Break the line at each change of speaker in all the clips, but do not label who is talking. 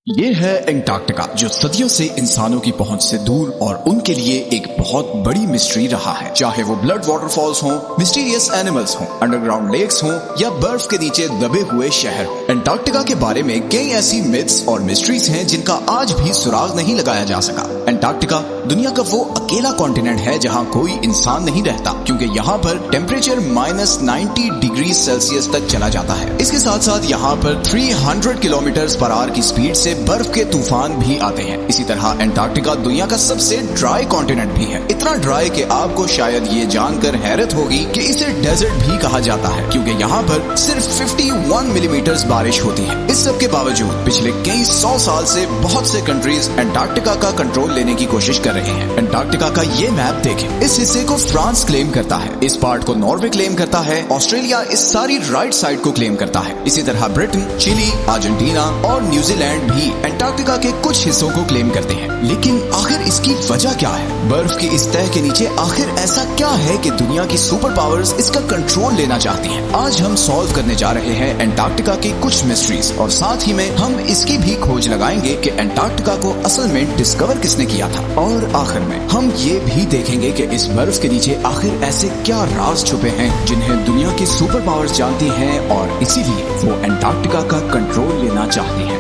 یہ ہے انٹارکٹیکا جو صدیوں سے انسانوں کی پہنچ سے دور اور ان کے لیے ایک بہت بڑی مسٹری رہا ہے. چاہے وہ بلڈ واٹر فالز ہوں، مسٹیریس اینیملز ہوں، انڈر گراؤنڈ لیکس ہوں یا برف کے نیچے دبے ہوئے شہر ہوں. انٹارکٹیکا کے بارے میں کئی ایسی میتھس اور مسٹریز ہیں جن کا آج بھی سراغ نہیں لگایا جا سکا. انٹارکٹیکا دنیا کا وہ اکیلا کانٹیننٹ ہے جہاں کوئی انسان نہیں رہتا، کیونکہ یہاں پر ٹیمپریچر -90 ڈگری سیلسیس تک چلا جاتا ہے. اس کے ساتھ ساتھ یہاں پر 300 کلومیٹر پر آور کی سپیڈ سے برف کے طوفان بھی آتے ہیں. اسی طرح انٹارکٹیکا دنیا کا سب سے ڈرائی کانٹیننٹ بھی ہے. اتنا ڈرائی کہ آپ کو شاید یہ جان کر حیرت ہوگی کہ اسے ڈیزرٹ بھی کہا جاتا ہے، کیونکہ یہاں پر صرف 51 ملی میٹر بارش ہوتی ہے. اس سب کے باوجود پچھلے کئی 100 سال سے بہت سے کنٹریز انٹارکٹیکا کا کنٹرول لینے کی کوشش کر رہے ہیں. انٹارکٹیکا کا یہ میپ دیکھیں. اس حصے کو فرانس کلیم کرتا ہے، اس پارٹ کو ناروے کلیم کرتا ہے، آسٹریلیا اس ساری رائٹ سائڈ کو کلیم کرتا ہے. اسی طرح برٹن، چلی، ارجنٹینا اور نیوزی لینڈ بھی انٹارکٹیکا کے کچھ حصوں کو کلیم کرتے ہیں. لیکن آخر اس کی وجہ کیا ہے؟ برف کی اس تہہ کے نیچے آخر ایسا کیا ہے کہ دنیا کی سپر پاورز اس کا کنٹرول لینا چاہتی ہیں؟ آج ہم سالو کرنے جا رہے ہیں انٹارکٹیکا کی کچھ مسٹریز، اور ساتھ ہی میں ہم اس کی بھی کھوج لگائیں گے کہ انٹارکٹیکا کو اصل میں ڈسکور کس نے کیا تھا. اور آخر میں ہم یہ بھی دیکھیں گے کہ اس برف کے نیچے آخر ایسے کیا راز چھپے ہیں جنہیں دنیا کی سپر پاورز جانتی ہیں اور اسی لیے وہ انٹارکٹیکا کا کنٹرول لینا چاہتی ہیں.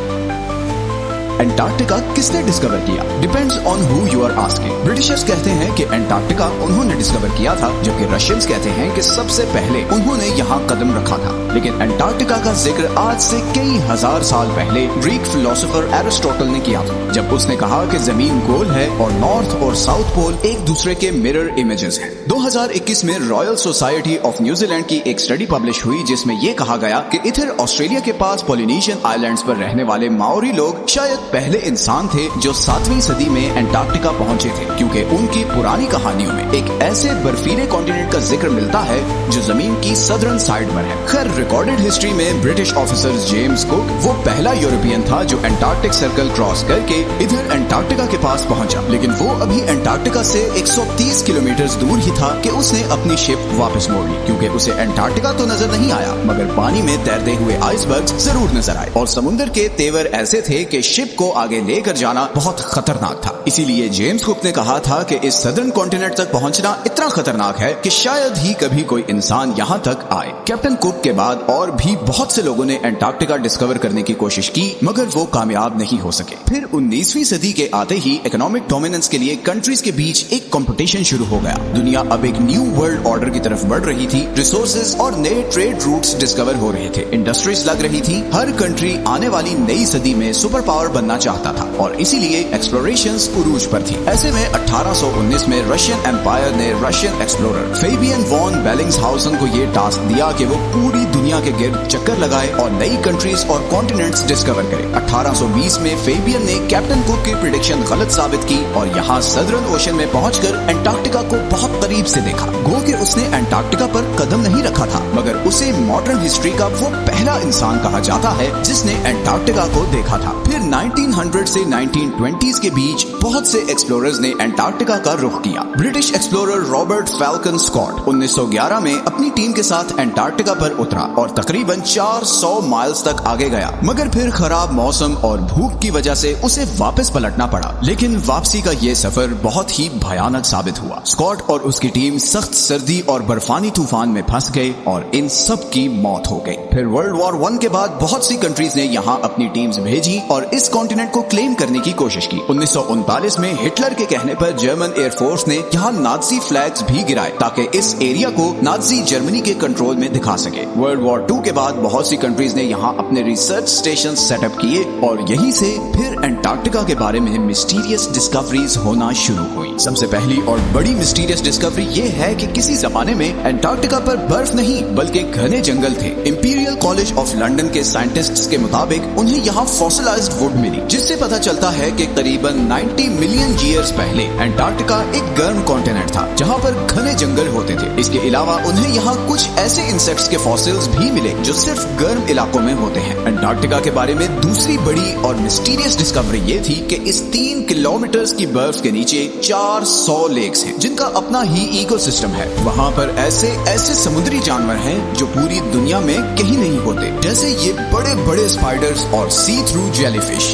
انٹارکٹیکا کس نے ڈسکور کیا؟ Depends on how you are asking. Britishers کہتے ہیں کہ انٹارکٹیکا انہوں نے ڈسکور کیا تھا، جبکہ رشینز کہتے ہیں کہ سب سے پہلے انہوں نے یہاں قدم رکھا تھا. لیکن انٹارکٹیکا کا ذکر آج سے کئی ہزار سال پہلے گریک فلاسفر ایرسٹوٹل نے کیا تھا، جب اس نے کہا کہ زمین گول ہے اور نارتھ اور ساؤتھ پول ایک دوسرے کے مرر امیجز ہیں. 2021 میں Royal society of New Zealand کی ایک اسٹڈی پبلش ہوئی جس میں یہ کہا گیا کہ ادھر آسٹریلیا کے پاس پولینیشین آئی لینڈز پر رہنے والے ماوری لوگ شاید پہلے انسان تھے جو 7ویں صدی میں انٹارکٹیکا پہنچے تھے، کیونکہ ان کی پرانی کہانیوں میں ایک ایسے برفیلے کانٹیننٹ کا ذکر ملتا ہے جو زمین کی سدرن سائڈ پر ہے. خیر ریکارڈڈ ہسٹری میں برٹش آفیسر جیمز کک وہ پہلا یورپین تھا جو انٹارکٹک سرکل کراس کر کے ادھر انٹارکٹیکا کے پاس پہنچا. لیکن وہ ابھی انٹارکٹیکا سے 130 کلومیٹر دور ہی تھا کہ اس نے اپنی شپ واپس موڑ لی، کیونکہ اسے انٹارکٹیکا تو نظر نہیں آیا مگر پانی میں تیرتے ہوئے آئس برگز ضرور نظر آئے، اور سمندر کے تیور ایسے تھے کہ شپ کو آگے لے کر جانا بہت خطرناک تھا. اسی لیے جیمز کک نے کہا تھا کہ اس سدرن کانٹیننٹ تک پہنچنا اتنا خطرناک ہے کہ شاید ہی کبھی کوئی انسان یہاں تک آئے. کیپٹن کک کے بعد اور بھی بہت سے لوگوں نے انٹارکٹیکا ڈسکور کرنے کی کوشش کی مگر وہ کامیاب نہیں ہو سکے. پھر 19ویں صدی کے آتے ہی اکنامک ڈومیننس کے لیے کنٹریز کے بیچ ایک کمپٹیشن شروع ہو گیا. دنیا اب ایک نیو ورلڈ آرڈر کی طرف بڑھ رہی تھی. ریسورسز اور نئے ٹریڈ روٹس ڈسکور ہو رہے تھے، انڈسٹریز لگ رہی تھی. ہر کنٹری آنے والی نئی صدی میں سپر پاور بننا چاہتا تھا اور اسی لیے ایکسپلوریشنز عروج پر تھی. ایسے میں 1819 میں رشین امپائر نے رشین ایکسپلورر فیبین وان بیلنگز ہاؤسن کو یہ ٹاسک دیا کہ وہ پوری دنیا کے گرد چکر لگائے اور نئی کنٹریز اور کانٹیننٹس ڈسکور کرے. 1820 میں فیبین نے کیپٹن کک کی پریڈکشن غلط ثابت کی اور یہاں سدرن اوشن میں پہنچ کر انٹارکٹیکا کو بہت قریب سے دیکھا. گو کہ اس نے انٹارکٹیکا پر قدم نہیں رکھا تھا مگر اسے ماڈرن ہسٹری کا وہ پہلا انسان کہا جاتا ہے جس نے انٹارکٹیکا کو دیکھا تھا. پھر 1900 سے 1920s کے بیچ بہت سے ایکسپلوررز نے انٹارکٹیکا کا رخ کیا. British explorer Robert falcon Scott 1911 میں اپنی ٹیم کے ساتھ انٹارکٹیکا پر اترا اور تقریباً 400 مائلز تک آگے گیا مگر پھر خراب موسم اور بھوک کی وجہ سے اسے واپس پلٹنا پڑا. لیکن واپسی کا یہ سفر بہت ہی بھیانک ثابت ہوا. اسکاٹ اور اس کی ٹیم سخت سردی اور برفانی طوفان میں پھنس گئے اور ان سب کی موت ہو گئی. پھر ورلڈ وار 1 کے بعد بہت سی کنٹریز نے یہاں اپنی ٹیمز بھیجی اور اس کانٹیننٹ کو کلیم کرنے کی کوشش کی. 1939 میں ہٹلر کے کہنے پر جرمن ایئر فورس نے یہاں نازی فلیگز بھی گرائے تاکہ اس ایریا کو نازی جرمنی کے کنٹرول میں دکھا سکے. ورلڈ وار 2 کے بعد بہت سی کنٹریز نے یہاں اپنے ریسرچ سٹیشن سیٹ اپ کیے اور یہیں سے پھر انٹارکٹیکا کے بارے میں مسٹیریس ڈسکوریز ہونا شروع ہوئی. سب سے پہلی اور بڑی مسٹیریس ڈسکوری یہ ہے کہ کسی زمانے میں انٹارکٹیکا پر برف نہیں بلکہ گھنے جنگل تھے. امپیریل کالج آف لنڈن کے سائنٹسٹس کے مطابق انہیں یہاں فوسلائزڈ ووڈ ملی جس سے پتہ چلتا ہے کہ قریباً 90 ملین ایئرز پہلے انٹارکٹیکا ایک گرم کانٹیننٹ تھا جہاں پر گھنے جنگل ہوتے تھے. اس کے علاوہ انہیں یہاں کچھ ایسے انسیکٹس کے فوسلز بھی ملے جو صرف گرم علاقوں میں ہوتے ہیں. انٹارکٹیکا کے بارے میں دوسری بڑی اور مسٹیریس ڈسکوری یہ تھی کہ اس 3 کلومیٹرز کی برف کے نیچے 400 لیکس ہیں جن کا اپنا ہی ایکو سسٹم ہے. وہاں پر ایسے سمندری جانور ہیں جو پوری دنیا میں کہیں نہیں ہوتے، جیسے یہ بڑے بڑے اسپائڈرز اور سی تھرو جیلی فش.